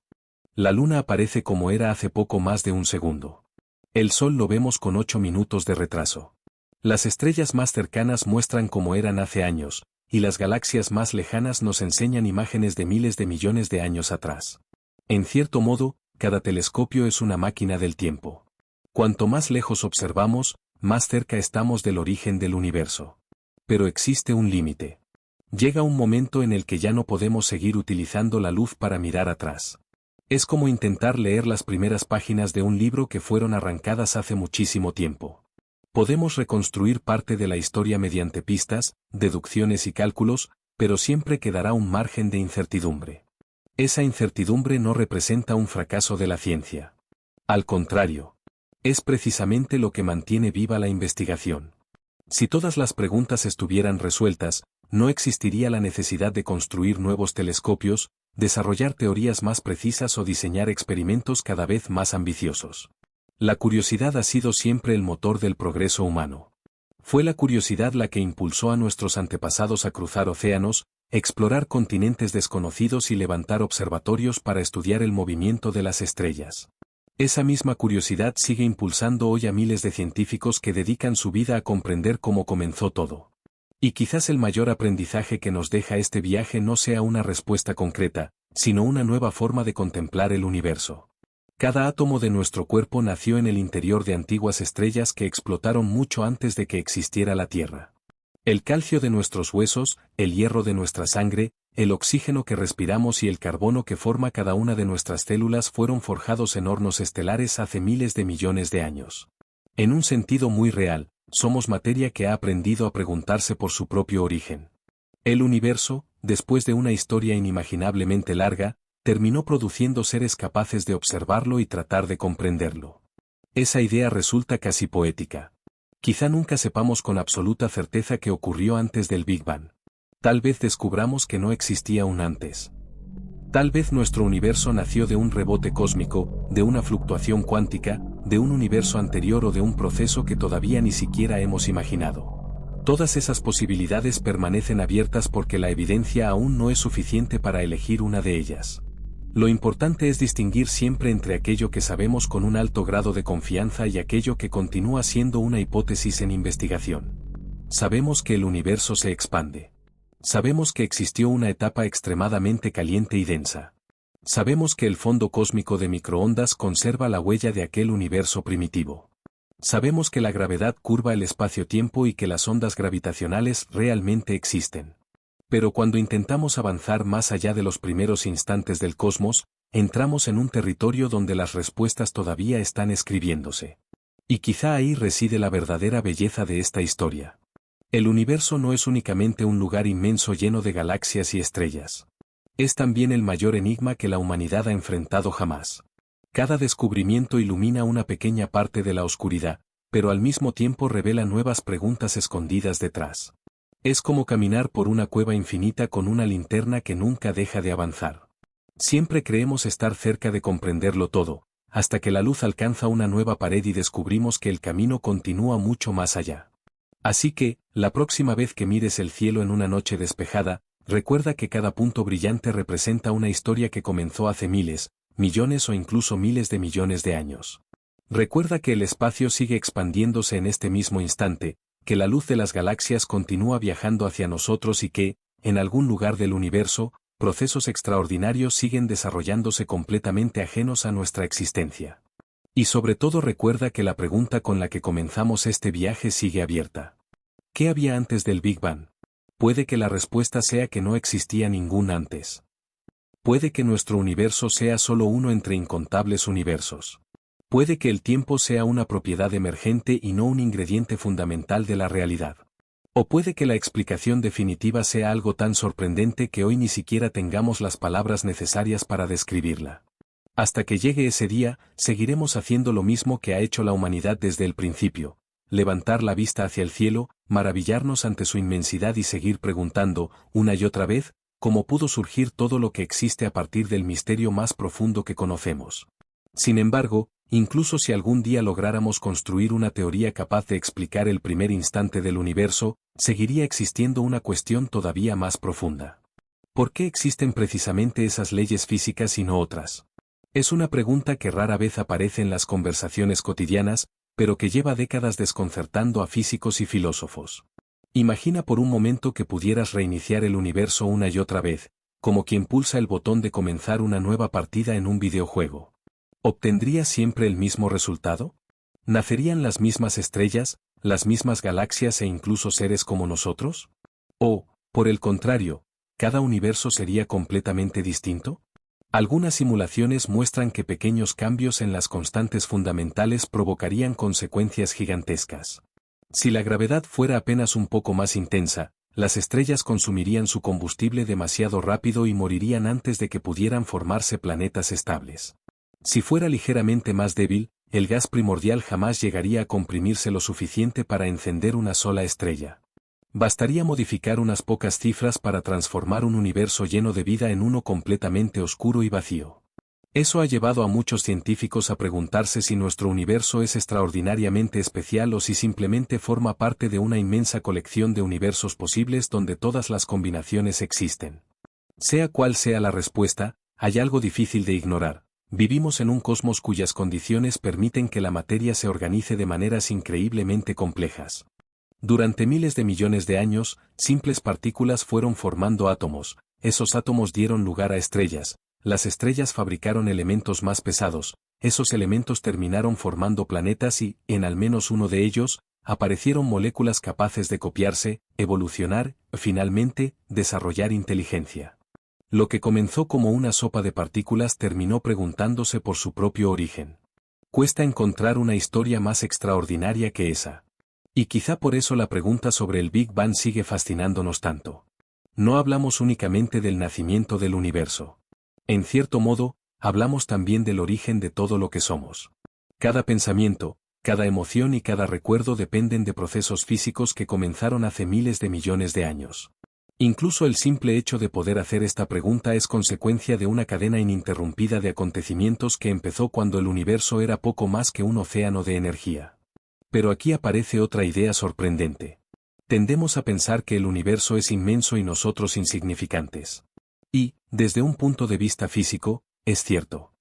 La luna aparece como era hace poco más de un segundo. El sol lo vemos con 8 minutos de retraso. Las estrellas más cercanas muestran cómo eran hace años, y las galaxias más lejanas nos enseñan imágenes de miles de millones de años atrás. En cierto modo, cada telescopio es una máquina del tiempo. Cuanto más lejos observamos, más cerca estamos del origen del universo. Pero existe un límite. Llega un momento en el que ya no podemos seguir utilizando la luz para mirar atrás. Es como intentar leer las primeras páginas de un libro que fueron arrancadas hace muchísimo tiempo. Podemos reconstruir parte de la historia mediante pistas, deducciones y cálculos, pero siempre quedará un margen de incertidumbre. Esa incertidumbre no representa un fracaso de la ciencia. Al contrario, es precisamente lo que mantiene viva la investigación. Si todas las preguntas estuvieran resueltas, no existiría la necesidad de construir nuevos telescopios, desarrollar teorías más precisas o diseñar experimentos cada vez más ambiciosos. La curiosidad ha sido siempre el motor del progreso humano. Fue la curiosidad la que impulsó a nuestros antepasados a cruzar océanos, explorar continentes desconocidos y levantar observatorios para estudiar el movimiento de las estrellas. Esa misma curiosidad sigue impulsando hoy a miles de científicos que dedican su vida a comprender cómo comenzó todo. Y quizás el mayor aprendizaje que nos deja este viaje no sea una respuesta concreta, sino una nueva forma de contemplar el universo. Cada átomo de nuestro cuerpo nació en el interior de antiguas estrellas que explotaron mucho antes de que existiera la Tierra. El calcio de nuestros huesos, el hierro de nuestra sangre, el oxígeno que respiramos y el carbono que forma cada una de nuestras células fueron forjados en hornos estelares hace miles de millones de años. En un sentido muy real, somos materia que ha aprendido a preguntarse por su propio origen. El universo, después de una historia inimaginablemente larga, terminó produciendo seres capaces de observarlo y tratar de comprenderlo. Esa idea resulta casi poética. Quizá nunca sepamos con absoluta certeza qué ocurrió antes del Big Bang. Tal vez descubramos que no existía un antes. Tal vez nuestro universo nació de un rebote cósmico, de una fluctuación cuántica, de un universo anterior o de un proceso que todavía ni siquiera hemos imaginado. Todas esas posibilidades permanecen abiertas porque la evidencia aún no es suficiente para elegir una de ellas. Lo importante es distinguir siempre entre aquello que sabemos con un alto grado de confianza y aquello que continúa siendo una hipótesis en investigación. Sabemos que el universo se expande. Sabemos que existió una etapa extremadamente caliente y densa. Sabemos que el fondo cósmico de microondas conserva la huella de aquel universo primitivo. Sabemos que la gravedad curva el espacio-tiempo y que las ondas gravitacionales realmente existen. Pero cuando intentamos avanzar más allá de los primeros instantes del cosmos, entramos en un territorio donde las respuestas todavía están escribiéndose. Y quizá ahí reside la verdadera belleza de esta historia. El universo no es únicamente un lugar inmenso lleno de galaxias y estrellas. Es también el mayor enigma que la humanidad ha enfrentado jamás. Cada descubrimiento ilumina una pequeña parte de la oscuridad, pero al mismo tiempo revela nuevas preguntas escondidas detrás. Es como caminar por una cueva infinita con una linterna que nunca deja de avanzar. Siempre creemos estar cerca de comprenderlo todo, hasta que la luz alcanza una nueva pared y descubrimos que el camino continúa mucho más allá. Así que, la próxima vez que mires el cielo en una noche despejada, recuerda que cada punto brillante representa una historia que comenzó hace miles, millones o incluso miles de millones de años. Recuerda que el espacio sigue expandiéndose en este mismo instante, que la luz de las galaxias continúa viajando hacia nosotros y que, en algún lugar del universo, procesos extraordinarios siguen desarrollándose completamente ajenos a nuestra existencia. Y sobre todo recuerda que la pregunta con la que comenzamos este viaje sigue abierta. ¿Qué había antes del Big Bang? Puede que la respuesta sea que no existía ningún antes. Puede que nuestro universo sea solo uno entre incontables universos. Puede que el tiempo sea una propiedad emergente y no un ingrediente fundamental de la realidad. O puede que la explicación definitiva sea algo tan sorprendente que hoy ni siquiera tengamos las palabras necesarias para describirla. Hasta que llegue ese día, seguiremos haciendo lo mismo que ha hecho la humanidad desde el principio: levantar la vista hacia el cielo, maravillarnos ante su inmensidad y seguir preguntando, una y otra vez, cómo pudo surgir todo lo que existe a partir del misterio más profundo que conocemos. Sin embargo, incluso si algún día lográramos construir una teoría capaz de explicar el primer instante del universo, seguiría existiendo una cuestión todavía más profunda. ¿Por qué existen precisamente esas leyes físicas y no otras? Es una pregunta que rara vez aparece en las conversaciones cotidianas, pero que lleva décadas desconcertando a físicos y filósofos. Imagina por un momento que pudieras reiniciar el universo una y otra vez, como quien pulsa el botón de comenzar una nueva partida en un videojuego. ¿Obtendrías siempre el mismo resultado? ¿Nacerían las mismas estrellas, las mismas galaxias e incluso seres como nosotros? ¿O, por el contrario, cada universo sería completamente distinto? Algunas simulaciones muestran que pequeños cambios en las constantes fundamentales provocarían consecuencias gigantescas. Si la gravedad fuera apenas un poco más intensa, las estrellas consumirían su combustible demasiado rápido y morirían antes de que pudieran formarse planetas estables. Si fuera ligeramente más débil, el gas primordial jamás llegaría a comprimirse lo suficiente para encender una sola estrella. Bastaría modificar unas pocas cifras para transformar un universo lleno de vida en uno completamente oscuro y vacío. Eso ha llevado a muchos científicos a preguntarse si nuestro universo es extraordinariamente especial o si simplemente forma parte de una inmensa colección de universos posibles donde todas las combinaciones existen. Sea cual sea la respuesta, hay algo difícil de ignorar: vivimos en un cosmos cuyas condiciones permiten que la materia se organice de maneras increíblemente complejas. Durante miles de millones de años, simples partículas fueron formando átomos, esos átomos dieron lugar a estrellas, las estrellas fabricaron elementos más pesados, esos elementos terminaron formando planetas y, en al menos uno de ellos, aparecieron moléculas capaces de copiarse, evolucionar, finalmente, desarrollar inteligencia. Lo que comenzó como una sopa de partículas terminó preguntándose por su propio origen. Cuesta encontrar una historia más extraordinaria que esa. Y quizá por eso la pregunta sobre el Big Bang sigue fascinándonos tanto. No hablamos únicamente del nacimiento del universo. En cierto modo, hablamos también del origen de todo lo que somos. Cada pensamiento, cada emoción y cada recuerdo dependen de procesos físicos que comenzaron hace miles de millones de años. Incluso el simple hecho de poder hacer esta pregunta es consecuencia de una cadena ininterrumpida de acontecimientos que empezó cuando el universo era poco más que un océano de energía. Pero aquí aparece otra idea sorprendente. Tendemos a pensar que el universo es inmenso y nosotros insignificantes. Y, desde un punto de vista físico, es cierto.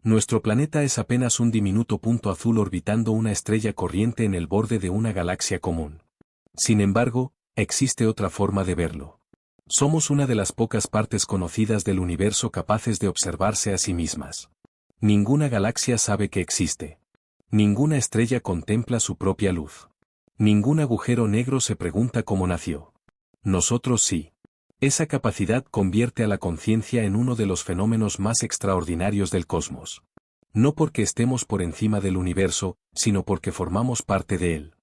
Nuestro planeta es apenas un diminuto punto azul orbitando una estrella corriente en el borde de una galaxia común. Sin embargo, existe otra forma de verlo. Somos una de las pocas partes conocidas del universo capaces de observarse a sí mismas. Ninguna galaxia sabe que existe. Ninguna estrella contempla su propia luz. Ningún agujero negro se pregunta cómo nació. Nosotros sí. Esa capacidad convierte a la conciencia en uno de los fenómenos más extraordinarios del cosmos. No porque estemos por encima del universo, sino porque formamos parte de él.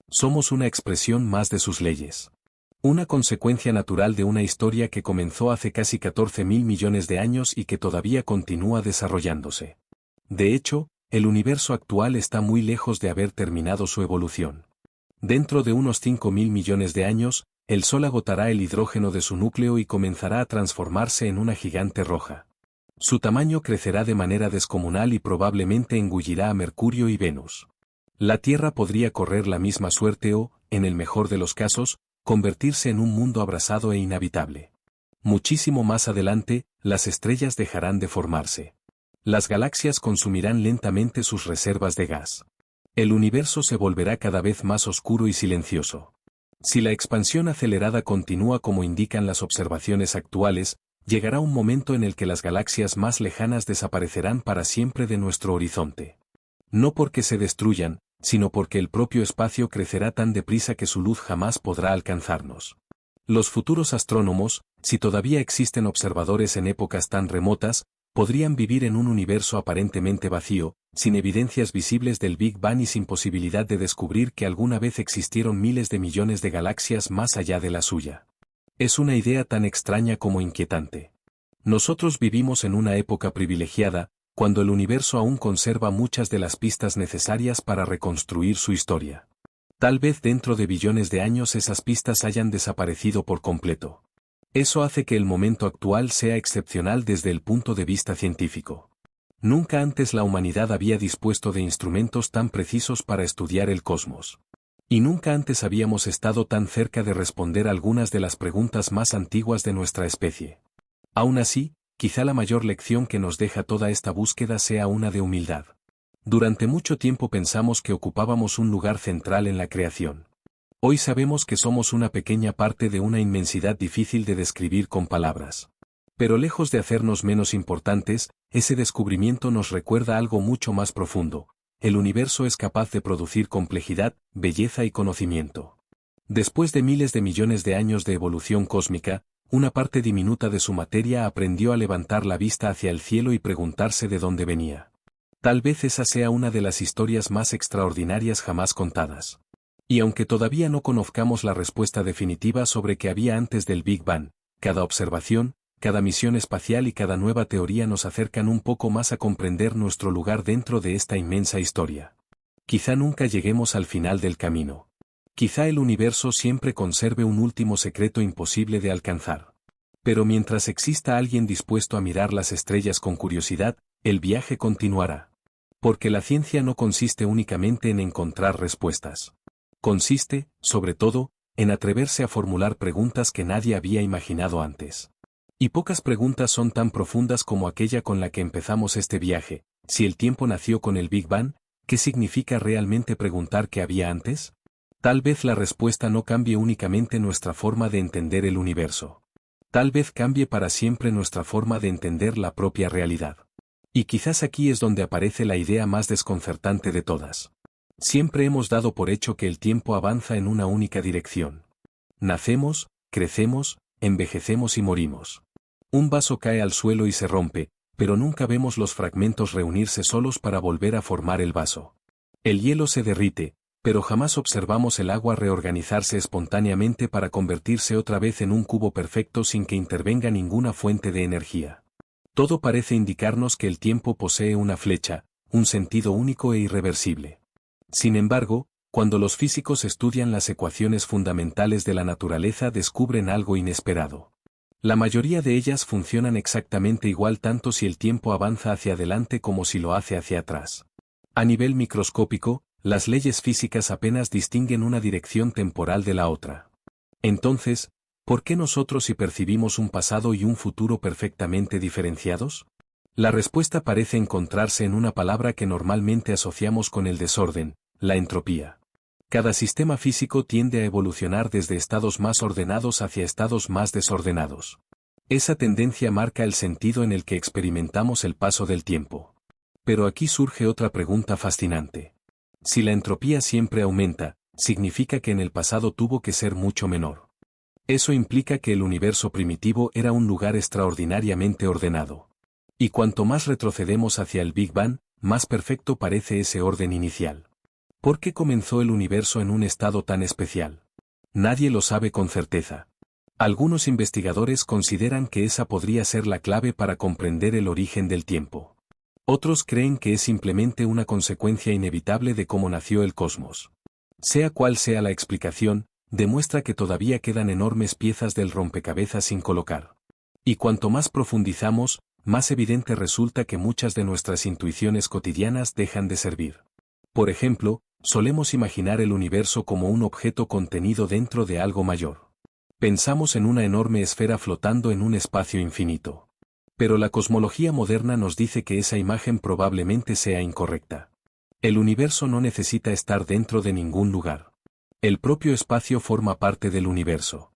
Somos una expresión más de sus leyes. Una consecuencia natural de una historia que comenzó hace casi 14.000 millones de años y que todavía continúa desarrollándose. De hecho, el universo actual está muy lejos de haber terminado su evolución. Dentro de unos 5.000 millones de años, el Sol agotará el hidrógeno de su núcleo y comenzará a transformarse en una gigante roja. Su tamaño crecerá de manera descomunal y probablemente engullirá a Mercurio y Venus. La Tierra podría correr la misma suerte o, en el mejor de los casos, convertirse en un mundo abrasado e inhabitable. Muchísimo más adelante, las estrellas dejarán de formarse. Las galaxias consumirán lentamente sus reservas de gas. El universo se volverá cada vez más oscuro y silencioso. Si la expansión acelerada continúa como indican las observaciones actuales, llegará un momento en el que las galaxias más lejanas desaparecerán para siempre de nuestro horizonte. No porque se destruyan, sino porque el propio espacio crecerá tan deprisa que su luz jamás podrá alcanzarnos. Los futuros astrónomos, si todavía existen observadores en épocas tan remotas, podrían vivir en un universo aparentemente vacío, sin evidencias visibles del Big Bang y sin posibilidad de descubrir que alguna vez existieron miles de millones de galaxias más allá de la suya. Es una idea tan extraña como inquietante. Nosotros vivimos en una época privilegiada, cuando el universo aún conserva muchas de las pistas necesarias para reconstruir su historia. Tal vez dentro de billones de años esas pistas hayan desaparecido por completo. Eso hace que el momento actual sea excepcional desde el punto de vista científico. Nunca antes la humanidad había dispuesto de instrumentos tan precisos para estudiar el cosmos. Y nunca antes habíamos estado tan cerca de responder algunas de las preguntas más antiguas de nuestra especie. Aún así, quizá la mayor lección que nos deja toda esta búsqueda sea una de humildad. Durante mucho tiempo pensamos que ocupábamos un lugar central en la creación. Hoy sabemos que somos una pequeña parte de una inmensidad difícil de describir con palabras. Pero lejos de hacernos menos importantes, ese descubrimiento nos recuerda algo mucho más profundo. El universo es capaz de producir complejidad, belleza y conocimiento. Después de miles de millones de años de evolución cósmica, una parte diminuta de su materia aprendió a levantar la vista hacia el cielo y preguntarse de dónde venía. Tal vez esa sea una de las historias más extraordinarias jamás contadas. Y aunque todavía no conozcamos la respuesta definitiva sobre qué había antes del Big Bang, cada observación, cada misión espacial y cada nueva teoría nos acercan un poco más a comprender nuestro lugar dentro de esta inmensa historia. Quizá nunca lleguemos al final del camino. Quizá el universo siempre conserve un último secreto imposible de alcanzar. Pero mientras exista alguien dispuesto a mirar las estrellas con curiosidad, el viaje continuará. Porque la ciencia no consiste únicamente en encontrar respuestas. Consiste, sobre todo, en atreverse a formular preguntas que nadie había imaginado antes. Y pocas preguntas son tan profundas como aquella con la que empezamos este viaje. Si el tiempo nació con el Big Bang, ¿qué significa realmente preguntar qué había antes? Tal vez la respuesta no cambie únicamente nuestra forma de entender el universo. Tal vez cambie para siempre nuestra forma de entender la propia realidad. Y quizás aquí es donde aparece la idea más desconcertante de todas. Siempre hemos dado por hecho que el tiempo avanza en una única dirección. Nacemos, crecemos, envejecemos y morimos. Un vaso cae al suelo y se rompe, pero nunca vemos los fragmentos reunirse solos para volver a formar el vaso. El hielo se derrite, pero jamás observamos el agua reorganizarse espontáneamente para convertirse otra vez en un cubo perfecto sin que intervenga ninguna fuente de energía. Todo parece indicarnos que el tiempo posee una flecha, un sentido único e irreversible. Sin embargo, cuando los físicos estudian las ecuaciones fundamentales de la naturaleza descubren algo inesperado. La mayoría de ellas funcionan exactamente igual tanto si el tiempo avanza hacia adelante como si lo hace hacia atrás. A nivel microscópico, las leyes físicas apenas distinguen una dirección temporal de la otra. Entonces, ¿por qué nosotros sí percibimos un pasado y un futuro perfectamente diferenciados? La respuesta parece encontrarse en una palabra que normalmente asociamos con el desorden, la entropía. Cada sistema físico tiende a evolucionar desde estados más ordenados hacia estados más desordenados. Esa tendencia marca el sentido en el que experimentamos el paso del tiempo. Pero aquí surge otra pregunta fascinante. Si la entropía siempre aumenta, significa que en el pasado tuvo que ser mucho menor. Eso implica que el universo primitivo era un lugar extraordinariamente ordenado. Y cuanto más retrocedemos hacia el Big Bang, más perfecto parece ese orden inicial. ¿Por qué comenzó el universo en un estado tan especial? Nadie lo sabe con certeza. Algunos investigadores consideran que esa podría ser la clave para comprender el origen del tiempo. Otros creen que es simplemente una consecuencia inevitable de cómo nació el cosmos. Sea cual sea la explicación, demuestra que todavía quedan enormes piezas del rompecabezas sin colocar. Y cuanto más profundizamos, más evidente resulta que muchas de nuestras intuiciones cotidianas dejan de servir. Por ejemplo, solemos imaginar el universo como un objeto contenido dentro de algo mayor. Pensamos en una enorme esfera flotando en un espacio infinito. Pero la cosmología moderna nos dice que esa imagen probablemente sea incorrecta. El universo no necesita estar dentro de ningún lugar. El propio espacio forma parte del universo.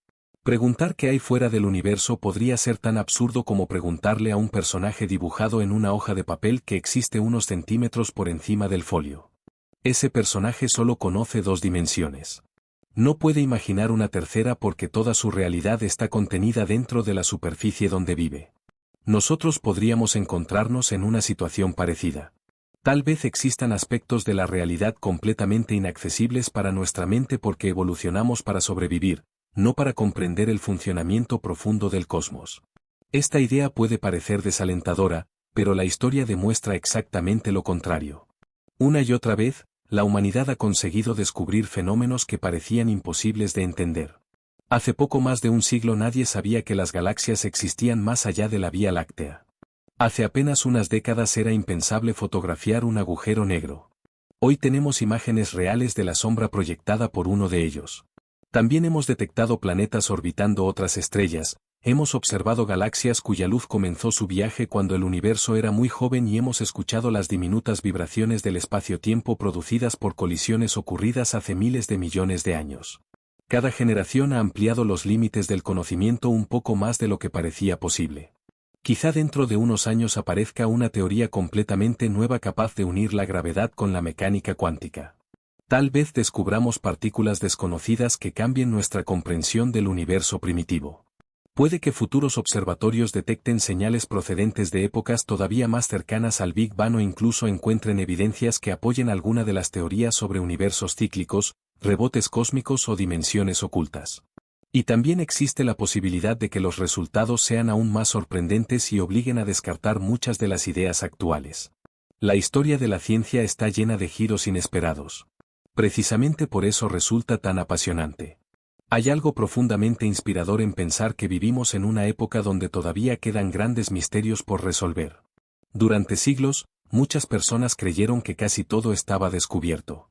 Preguntar qué hay fuera del universo podría ser tan absurdo como preguntarle a un personaje dibujado en una hoja de papel que existe unos centímetros por encima del folio. Ese personaje solo conoce 2 dimensiones. No puede imaginar una tercera porque toda su realidad está contenida dentro de la superficie donde vive. Nosotros podríamos encontrarnos en una situación parecida. Tal vez existan aspectos de la realidad completamente inaccesibles para nuestra mente porque evolucionamos para sobrevivir, no para comprender el funcionamiento profundo del cosmos. Esta idea puede parecer desalentadora, pero la historia demuestra exactamente lo contrario. Una y otra vez, la humanidad ha conseguido descubrir fenómenos que parecían imposibles de entender. Hace poco más de un siglo nadie sabía que las galaxias existían más allá de la Vía Láctea. Hace apenas unas décadas era impensable fotografiar un agujero negro. Hoy tenemos imágenes reales de la sombra proyectada por uno de ellos. También hemos detectado planetas orbitando otras estrellas, hemos observado galaxias cuya luz comenzó su viaje cuando el universo era muy joven y hemos escuchado las diminutas vibraciones del espacio-tiempo producidas por colisiones ocurridas hace miles de millones de años. Cada generación ha ampliado los límites del conocimiento un poco más de lo que parecía posible. Quizá dentro de unos años aparezca una teoría completamente nueva capaz de unir la gravedad con la mecánica cuántica. Tal vez descubramos partículas desconocidas que cambien nuestra comprensión del universo primitivo. Puede que futuros observatorios detecten señales procedentes de épocas todavía más cercanas al Big Bang o incluso encuentren evidencias que apoyen alguna de las teorías sobre universos cíclicos, rebotes cósmicos o dimensiones ocultas. Y también existe la posibilidad de que los resultados sean aún más sorprendentes y obliguen a descartar muchas de las ideas actuales. La historia de la ciencia está llena de giros inesperados. Precisamente por eso resulta tan apasionante. Hay algo profundamente inspirador en pensar que vivimos en una época donde todavía quedan grandes misterios por resolver. Durante siglos, muchas personas creyeron que casi todo estaba descubierto.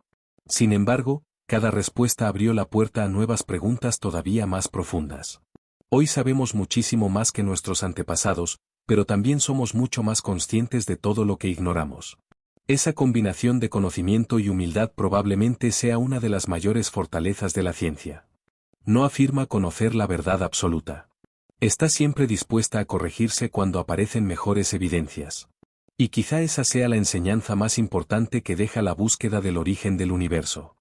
Sin embargo, cada respuesta abrió la puerta a nuevas preguntas todavía más profundas. Hoy sabemos muchísimo más que nuestros antepasados, pero también somos mucho más conscientes de todo lo que ignoramos. Esa combinación de conocimiento y humildad probablemente sea una de las mayores fortalezas de la ciencia. No afirma conocer la verdad absoluta. Está siempre dispuesta a corregirse cuando aparecen mejores evidencias. Y quizá esa sea la enseñanza más importante que deja la búsqueda del origen del universo.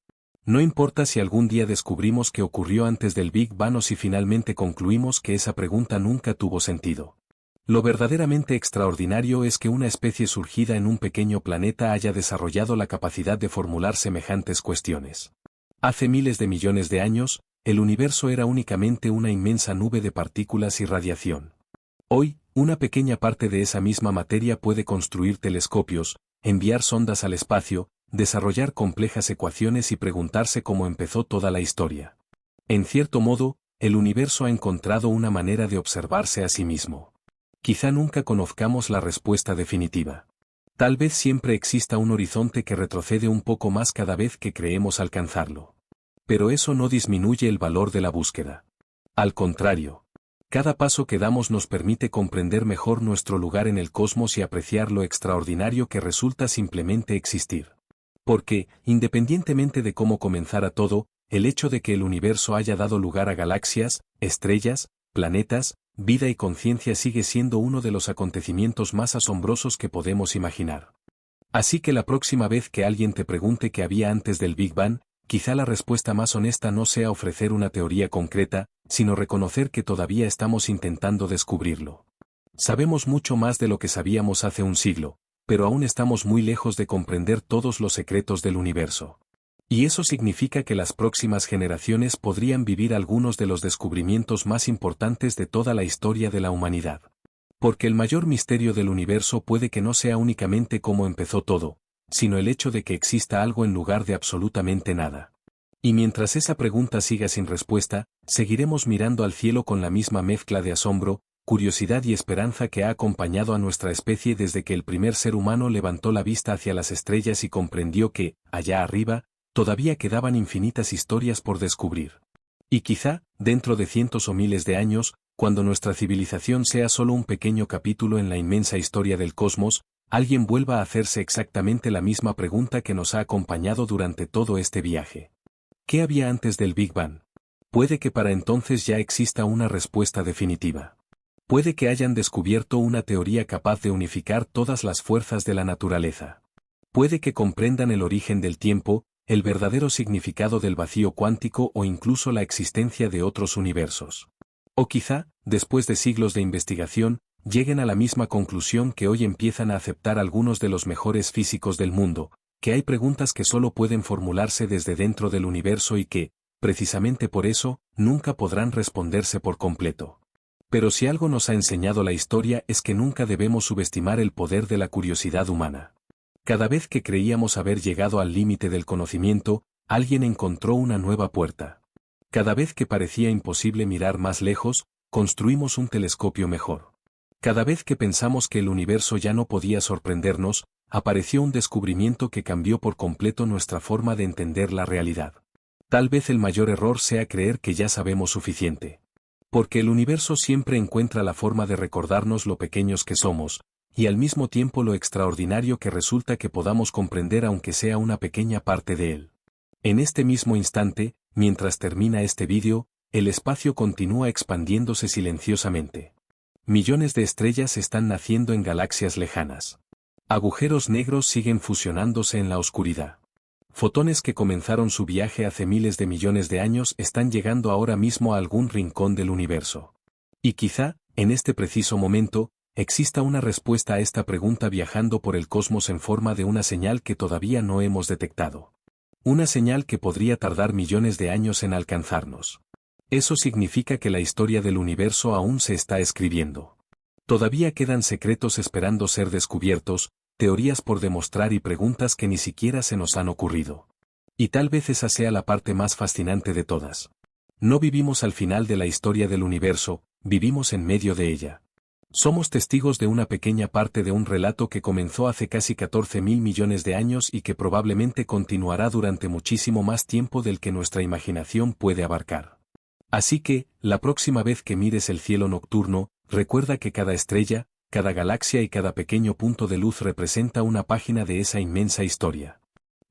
No importa si algún día descubrimos qué ocurrió antes del Big Bang o si finalmente concluimos que esa pregunta nunca tuvo sentido. Lo verdaderamente extraordinario es que una especie surgida en un pequeño planeta haya desarrollado la capacidad de formular semejantes cuestiones. Hace miles de millones de años, el universo era únicamente una inmensa nube de partículas y radiación. Hoy, una pequeña parte de esa misma materia puede construir telescopios, enviar sondas al espacio, desarrollar complejas ecuaciones y preguntarse cómo empezó toda la historia. En cierto modo, el universo ha encontrado una manera de observarse a sí mismo. Quizá nunca conozcamos la respuesta definitiva. Tal vez siempre exista un horizonte que retrocede un poco más cada vez que creemos alcanzarlo. Pero eso no disminuye el valor de la búsqueda. Al contrario, cada paso que damos nos permite comprender mejor nuestro lugar en el cosmos y apreciar lo extraordinario que resulta simplemente existir. Porque, independientemente de cómo comenzara todo, el hecho de que el universo haya dado lugar a galaxias, estrellas, planetas, vida y conciencia sigue siendo uno de los acontecimientos más asombrosos que podemos imaginar. Así que la próxima vez que alguien te pregunte qué había antes del Big Bang, quizá la respuesta más honesta no sea ofrecer una teoría concreta, sino reconocer que todavía estamos intentando descubrirlo. Sabemos mucho más de lo que sabíamos hace un siglo, pero aún estamos muy lejos de comprender todos los secretos del universo. Y eso significa que las próximas generaciones podrían vivir algunos de los descubrimientos más importantes de toda la historia de la humanidad. Porque el mayor misterio del universo puede que no sea únicamente cómo empezó todo, sino el hecho de que exista algo en lugar de absolutamente nada. Y mientras esa pregunta siga sin respuesta, seguiremos mirando al cielo con la misma mezcla de asombro, curiosidad y esperanza que ha acompañado a nuestra especie desde que el primer ser humano levantó la vista hacia las estrellas y comprendió que, allá arriba, todavía quedaban infinitas historias por descubrir. Y quizá, dentro de cientos o miles de años, cuando nuestra civilización sea solo un pequeño capítulo en la inmensa historia del cosmos, alguien vuelva a hacerse exactamente la misma pregunta que nos ha acompañado durante todo este viaje. ¿Qué había antes del Big Bang? Puede que para entonces ya exista una respuesta definitiva. Puede que hayan descubierto una teoría capaz de unificar todas las fuerzas de la naturaleza. Puede que comprendan el origen del tiempo, el verdadero significado del vacío cuántico o incluso la existencia de otros universos. O quizá, después de siglos de investigación, lleguen a la misma conclusión que hoy empiezan a aceptar algunos de los mejores físicos del mundo, que hay preguntas que solo pueden formularse desde dentro del universo y que, precisamente por eso, nunca podrán responderse por completo. Pero si algo nos ha enseñado la historia es que nunca debemos subestimar el poder de la curiosidad humana. Cada vez que creíamos haber llegado al límite del conocimiento, alguien encontró una nueva puerta. Cada vez que parecía imposible mirar más lejos, construimos un telescopio mejor. Cada vez que pensamos que el universo ya no podía sorprendernos, apareció un descubrimiento que cambió por completo nuestra forma de entender la realidad. Tal vez el mayor error sea creer que ya sabemos suficiente. Porque el universo siempre encuentra la forma de recordarnos lo pequeños que somos, y al mismo tiempo lo extraordinario que resulta que podamos comprender aunque sea una pequeña parte de él. En este mismo instante, mientras termina este vídeo, el espacio continúa expandiéndose silenciosamente. Millones de estrellas están naciendo en galaxias lejanas. Agujeros negros siguen fusionándose en la oscuridad. Fotones que comenzaron su viaje hace miles de millones de años están llegando ahora mismo a algún rincón del universo. Y quizá, en este preciso momento, exista una respuesta a esta pregunta viajando por el cosmos en forma de una señal que todavía no hemos detectado. Una señal que podría tardar millones de años en alcanzarnos. Eso significa que la historia del universo aún se está escribiendo. Todavía quedan secretos esperando ser descubiertos, teorías por demostrar y preguntas que ni siquiera se nos han ocurrido. Y tal vez esa sea la parte más fascinante de todas. No vivimos al final de la historia del universo, vivimos en medio de ella. Somos testigos de una pequeña parte de un relato que comenzó hace casi 14.000 millones de años y que probablemente continuará durante muchísimo más tiempo del que nuestra imaginación puede abarcar. Así que, la próxima vez que mires el cielo nocturno, recuerda que cada estrella, cada galaxia y cada pequeño punto de luz representa una página de esa inmensa historia.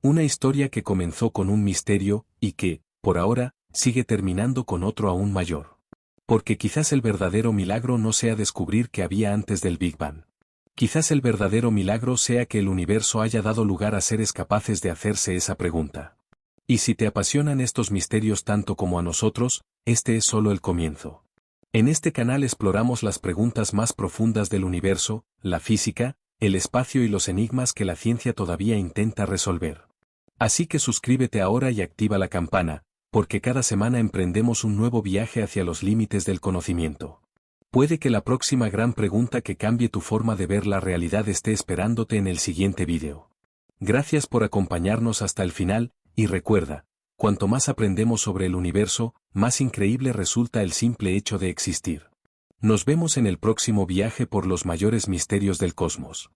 Una historia que comenzó con un misterio, y que, por ahora, sigue terminando con otro aún mayor. Porque quizás el verdadero milagro no sea descubrir qué había antes del Big Bang. Quizás el verdadero milagro sea que el universo haya dado lugar a seres capaces de hacerse esa pregunta. Y si te apasionan estos misterios tanto como a nosotros, este es solo el comienzo. En este canal exploramos las preguntas más profundas del universo, la física, el espacio y los enigmas que la ciencia todavía intenta resolver. Así que suscríbete ahora y activa la campana, porque cada semana emprendemos un nuevo viaje hacia los límites del conocimiento. Puede que la próxima gran pregunta que cambie tu forma de ver la realidad esté esperándote en el siguiente vídeo. Gracias por acompañarnos hasta el final, y recuerda, cuanto más aprendemos sobre el universo, más increíble resulta el simple hecho de existir. Nos vemos en el próximo viaje por los mayores misterios del cosmos.